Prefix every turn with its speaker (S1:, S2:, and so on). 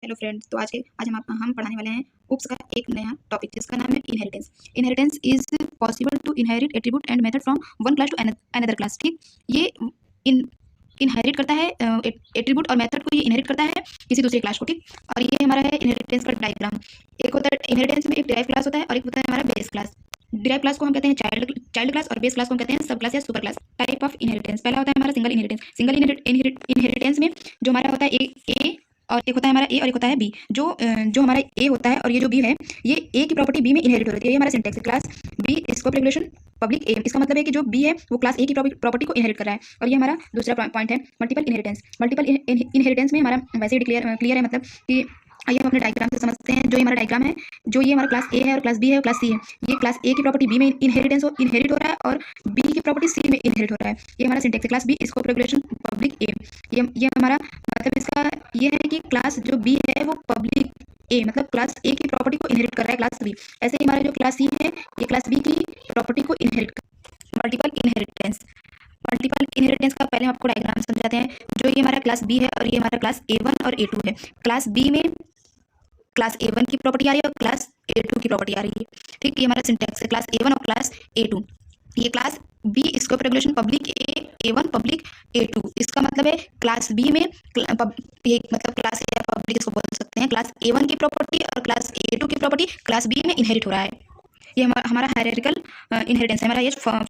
S1: Hello friends. तो आज हम पढ़ाने वाले हैं UPS का एक नया टॉपिक जिसका नाम है inheritance. Inheritance is possible to inherit attribute and method from one class to another class. ठीक, ये इन इनहेरिट करता है एट्रीब्यूट और मेथड को, ये इनहेरिट करता है किसी दूसरे क्लास को। ठीक, और ये हमारा है इनहेरिटेंस का डायग्राम। एक होता है इनहेरिटेंस में एक डिराइव क्लास होता है और एक होता है हमारा बेस क्लास। डिराइव क्लास को हम कहते हैं चाइल्ड क्लास और बेस क्लास को हम कहते हैं सब क्लास या super class. Type of inheritance, पहला होता है हमारा सिंगल इनहेरिटेंस। सिंगल इनहेरिटेंस में जो हमारा होता है ए और एक होता है हमारा ए और एक होता है बी। जो हमारा ए होता है और ये जो बी है, ये ए की प्रॉपर्टी बी में इनहेरिट हो रही है। ये हमारा सिंटेक्स है। Class B scope regulation public A. इसका मतलब है कि जो बी है वो क्लास ए की प्रॉपर्टी को इनहेरिट कर रहा है। और ये हमारा दूसरा पॉइंट है मल्टीपल इनहेरिटेंस। मल्टीपल इनहेरिटेंस में हमारा वैसे ही क्लियर है, मतलब कि आइए हम अपने डायग्राम से समझते हैं। जो ये हमारा डायग्राम है, जो ये हमारा क्लास ए है और क्लास बी है और क्लास सी है। ये क्लास ए की प्रॉपर्टी बी में इनहेरिट हो रहा है और बी की प्रॉपर्टी सी में इनहेरिट हो रहा है। ये हमारा सिंटेक्स है। Class B scope regulation public A. ये हमारा मतलब इसका ये है कि क्लास जो बी है वो पब्लिक ए, मतलब क्लास ए की प्रॉपर्टी को इनहेरिट कर रहा है क्लास बी। ऐसे ही हमारा जो क्लास सी है ये क्लास बी की प्रॉपर्टी को इनहेरिट कर। मल्टीपल इनहेरिटेंस का पहले हम आपको डायग्राम समझाते हैं। जो ये हमारा क्लास बी है और ये हमारा क्लास A1 और A2 है। क्लास बी में क्लास A1 की प्रॉपर्टी आ रही है और क्लास A2 की प्रॉपर्टी आ रही है। ठीक, ये हमारा सिंटेक्स है। क्लास A1 और क्लास A2। ये class B scope regulation public A1 public A2। इसका मतलब है क्लास बी में ये मतलब क्लास या पब्लिक इसको बोल सकते हैं। क्लास A1 की प्रॉपर्टी और क्लास A2 की प्रॉपर्टी क्लास बी में इनहेरिट हो रहा है। ये हमारा हायरार्किकल इनहेरिटेंस है। हमारा ये